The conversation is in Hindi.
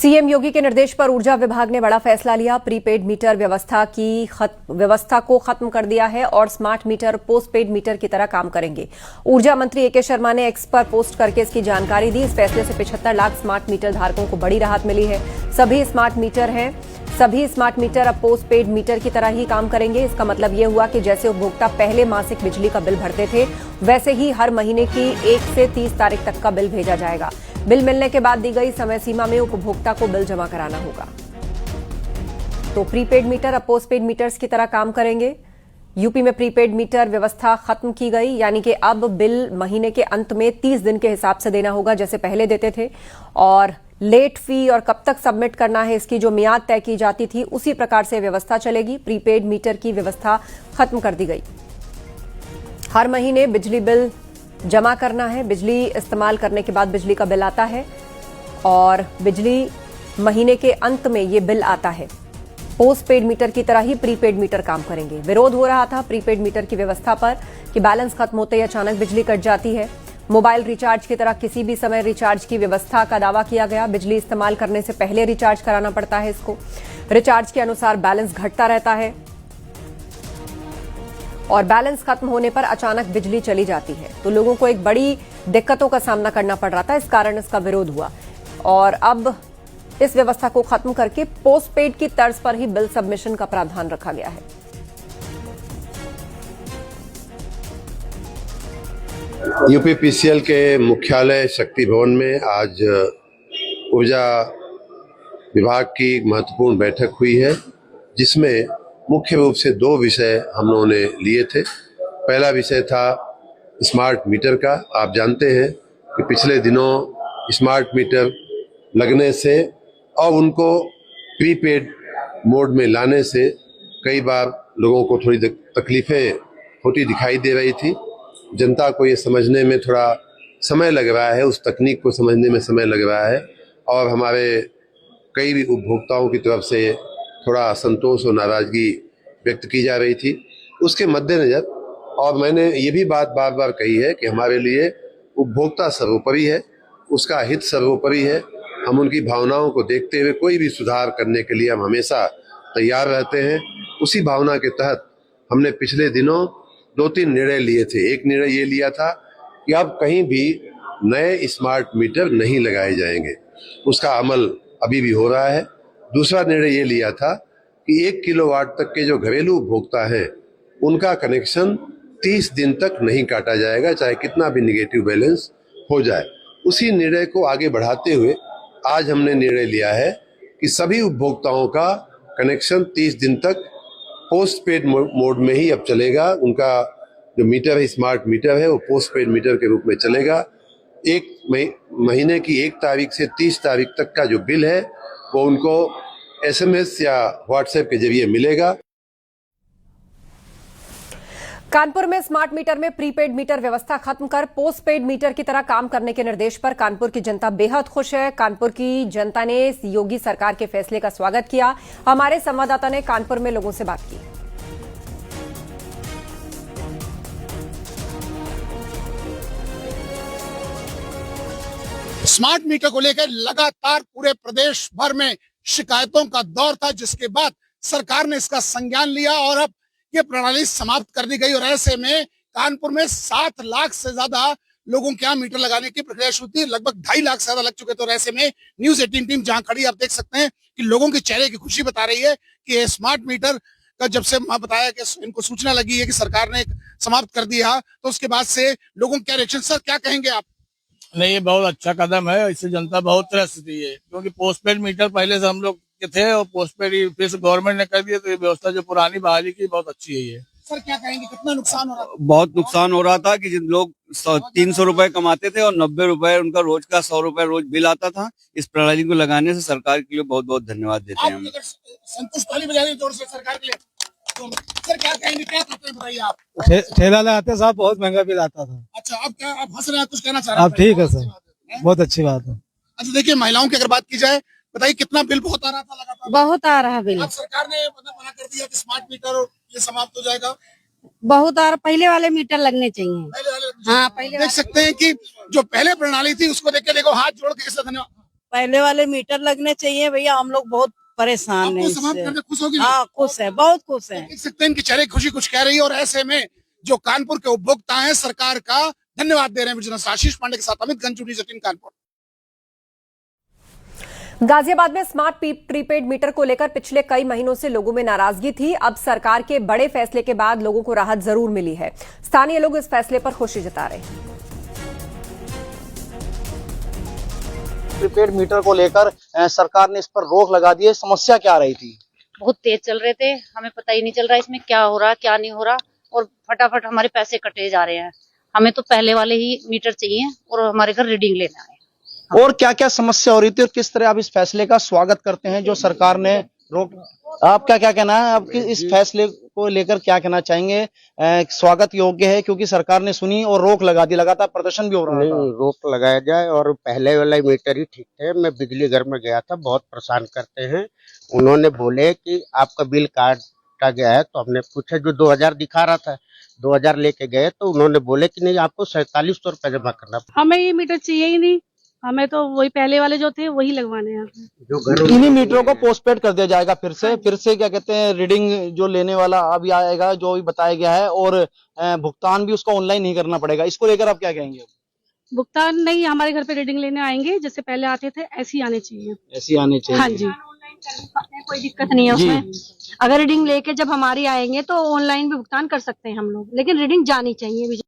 सीएम योगी के निर्देश पर ऊर्जा विभाग ने बड़ा फैसला लिया। प्रीपेड मीटर व्यवस्था को खत्म कर दिया है और स्मार्ट मीटर पोस्टपेड मीटर की तरह काम करेंगे। ऊर्जा मंत्री ए.के. शर्मा ने एक्स पर पोस्ट करके इसकी जानकारी दी। इस फैसले से 75 लाख स्मार्ट मीटर धारकों को बड़ी राहत मिली है। सभी स्मार्ट मीटर अब पोस्टपेड मीटर की तरह ही काम करेंगे। इसका मतलब ये हुआ कि जैसे उपभोक्ता पहले मासिक बिजली का बिल भरते थे, वैसे ही हर महीने की 1 से 30 तारीख तक का बिल भेजा जाएगा। बिल मिलने के बाद दी गई समय सीमा में उपभोक्ता को बिल जमा कराना होगा। तो प्रीपेड मीटर अब पोस्टपेड मीटर्स की तरह काम करेंगे। यूपी में प्रीपेड मीटर व्यवस्था खत्म की गई, यानी कि अब बिल महीने के अंत में 30 दिन के हिसाब से देना होगा, जैसे पहले देते थे। और लेट फी और कब तक सबमिट करना है, इसकी जो मियाद तय की जाती थी, उसी प्रकार से व्यवस्था चलेगी। प्रीपेड मीटर की व्यवस्था खत्म कर दी गई। हर महीने बिजली बिल जमा करना है। बिजली इस्तेमाल करने के बाद बिजली का बिल आता है और बिजली महीने के अंत में ये बिल आता है। पोस्टपेड मीटर की तरह ही प्रीपेड मीटर काम करेंगे। विरोध हो रहा था प्रीपेड मीटर की व्यवस्था पर कि बैलेंस खत्म होते ही अचानक बिजली कट जाती है। मोबाइल रिचार्ज की तरह किसी भी समय रिचार्ज की व्यवस्था का दावा किया गया। बिजली इस्तेमाल करने से पहले रिचार्ज कराना पड़ता है इसको। रिचार्ज के अनुसार बैलेंस घटता रहता है और बैलेंस खत्म होने पर अचानक बिजली चली जाती है, तो लोगों को एक बड़ी दिक्कतों का सामना करना पड़ रहा था। इस कारण इसका विरोध हुआ और अब इस व्यवस्था को खत्म करके पोस्टपेड की तर्ज पर ही बिल सबमिशन का प्रावधान रखा गया है। यूपीपीसीएल के मुख्यालय शक्ति भवन में आज ऊर्जा विभाग की महत्वपूर्ण बैठक हुई है, जिसमें मुख्य रूप से 2 विषय हम लोगों ने लिए थे। पहला विषय था स्मार्ट मीटर का। आप जानते हैं कि पिछले दिनों स्मार्ट मीटर लगने से और उनको प्रीपेड मोड में लाने से कई बार लोगों को थोड़ी तकलीफें होती दिखाई दे रही थी। जनता को ये समझने में थोड़ा समय लग रहा है, उस तकनीक को समझने में समय लग रहा है और हमारे कई भी उपभोक्ताओं की तरफ से थोड़ा असंतोष और नाराजगी व्यक्त की जा रही थी। उसके मद्देनजर और मैंने ये भी बात बार बार कही है कि हमारे लिए उपभोक्ता सर्वोपरि है, उसका हित सर्वोपरि है। हम उनकी भावनाओं को देखते हुए कोई भी सुधार करने के लिए हम हमेशा तैयार रहते हैं। उसी भावना के तहत हमने पिछले दिनों 2-3 निर्णय लिए थे। एक निर्णय ये लिया था कि अब कहीं भी नए स्मार्ट मीटर नहीं लगाए जाएंगे, उसका अमल अभी भी हो रहा है। दूसरा निर्णय ये लिया था कि 1 किलोवाट तक के जो घरेलू उपभोक्ता हैं, उनका कनेक्शन 30 दिन तक नहीं काटा जाएगा, चाहे कितना भी निगेटिव बैलेंस हो जाए। उसी निर्णय को आगे बढ़ाते हुए आज हमने निर्णय लिया है कि सभी उपभोक्ताओं का कनेक्शन 30 दिन तक पोस्टपेड मोड में ही अब चलेगा। उनका जो मीटर है, स्मार्ट मीटर है, वो पोस्टपेड मीटर के रूप में चलेगा। 1 महीने की 1 तारीख से 30 तारीख तक का जो बिल है वो उनको SMS या व्हाट्सएप के जरिए मिलेगा। कानपुर में स्मार्ट मीटर में प्रीपेड मीटर व्यवस्था खत्म कर पोस्टपेड मीटर की तरह काम करने के निर्देश पर कानपुर की जनता बेहद खुश है। कानपुर की जनता ने योगी सरकार के फैसले का स्वागत किया। हमारे संवाददाता ने कानपुर में लोगों से बात की। स्मार्ट मीटर को लेकर लगातार पूरे प्रदेश भर में शिकायतों का दौर था, जिसके बाद सरकार ने इसका संज्ञान लिया और अब ये प्रणाली समाप्त कर दी गई। और ऐसे में कानपुर में 7 लाख से ज्यादा लोगों के यहाँ मीटर लगाने की प्रक्रिया शुरू थी। लगभग 2.5 लाख से ज्यादा लग चुके थे। और ऐसे में न्यूज 18 टीम जहां खड़ी आप देख सकते हैं कि लोगों के चेहरे की खुशी बता रही है कि ये स्मार्ट मीटर का जब से बताया कि इनको सूचना लगी है कि सरकार ने समाप्त कर दिया, तो उसके बाद से लोगों के क्या रिएक्शन। सर, क्या कहेंगे आप? नहीं, ये बहुत अच्छा कदम है। इससे जनता बहुत त्रस्त थी है, क्योंकि पोस्टपेड मीटर पहले से हम लोग के थे और पोस्टपेड फिर से गवर्नमेंट ने कर दिया, तो ये व्यवस्था जो पुरानी बहाली की बहुत अच्छी है। ये सर क्या कहेंगे, कितना नुकसान हो रहा था? बहुत नुकसान हो रहा था कि जिन लोग 300 रुपए कमाते थे और 90 रुपए उनका रोज का 100 रुपए रोज बिल आता था। इस प्रणाली को लगाने से सरकार के लिए बहुत बहुत धन्यवाद देते हैं हम। संतुष्ट ताली बजाने जोर से सरकार के लिए। तो सर क्या कहेंगे, क्या करते हैं बताइए आप? ठेला लगाते साहब बहुत महंगा बिल आता था। अच्छा, अब क्या आप हंस रहे हैं, कुछ कहना चाह रहे हैं? अब ठीक है सर, बहुत अच्छी बात है। अच्छा, देखिए महिलाओं की अगर बात की जाए, बताइए कितना बिल बहुत आ रहा था लगातार? बहुत आ रहा बिल। अब सरकार ने मना कर दिया कि स्मार्ट मीटर ये समाप्त हो जाएगा। बहुत आ रहा, पहले वाले मीटर लगने चाहिए। हाँ, पहले देख सकते हैं कि जो पहले प्रणाली थी उसको देख के देखो, हाथ जोड़ के धन्यवाद। पहले वाले मीटर लगने चाहिए भैया, हम लोग बहुत परेशान हैं आपको समाप्त इससे। करके खुश होगी? हाँ खुश है, बहुत खुश है। देख सकते हैं इनकी चेहरे खुशी कुछ कह रही है और ऐसे में जो कानपुर के उपभोक्ता हैं सरकार का धन्यवाद दे रहे हैं। विजय आशीष पांडे के साथ अमित गंचूड़ी, जतीन कानपुर। गाजियाबाद में स्मार्ट प्रीपेड मीटर को लेकर पिछले कई महीनों से लोगों में नाराजगी थी। अब सरकार के बड़े फैसले के बाद लोगों को राहत जरूर मिली है। स्थानीय लोग इस फैसले पर खुशी जता रहे हैं। प्रीपेड मीटर को लेकर सरकार ने इस पर रोक लगा दी है। समस्या क्या रही थी? बहुत तेज चल रहे थे, हमें पता ही नहीं चल रहा इसमें क्या हो रहा क्या नहीं हो रहा, और फटाफट हमारे पैसे कटे जा रहे हैं। हमें तो पहले वाले ही मीटर चाहिए और हमारे घर रीडिंग लेना है। और क्या क्या समस्या हो रही थी और किस तरह आप इस फैसले का स्वागत करते हैं जो सरकार ने रोक? आपका क्या कहना है? आपके इस फैसले को लेकर क्या कहना चाहेंगे? स्वागत योग्य है क्योंकि सरकार ने सुनी और रोक लगा दी, लगातार प्रदर्शन भी हो रहा था। रोक लगाया जाए और पहले वाला मीटर ही ठीक थे। मैं बिजली घर में गया था, बहुत परेशान करते हैं। उन्होंने बोले कि आपका बिल काटा गया है, तो हमने पूछा जो 2000 दिखा रहा था, 2000 लेके गए तो उन्होंने बोले कि नहीं आपको 4700 रुपए जमा करना। हमें ये मीटर चाहिए ही नहीं, हमें तो वही पहले वाले जो थे वही लगवाने हैं। जो घर इन्हीं मीटरों को पोस्टपेड कर दिया जाएगा फिर से क्या कहते हैं, रीडिंग जो लेने वाला अभी आएगा जो भी बताया गया है, और भुगतान भी उसका ऑनलाइन नहीं करना पड़ेगा। इसको लेकर आप क्या कहेंगे? भुगतान नहीं, हमारे घर पे रीडिंग लेने आएंगे, जैसे पहले आते थे ऐसे ही आने चाहिए। ऐसी आने चाहिए। हाँ जी, कोई दिक्कत नहीं है उसमें। अगर रीडिंग लेके जब हमारी आएंगे तो ऑनलाइन भी भुगतान कर सकते हैं हम लोग, लेकिन रीडिंग जानी चाहिए।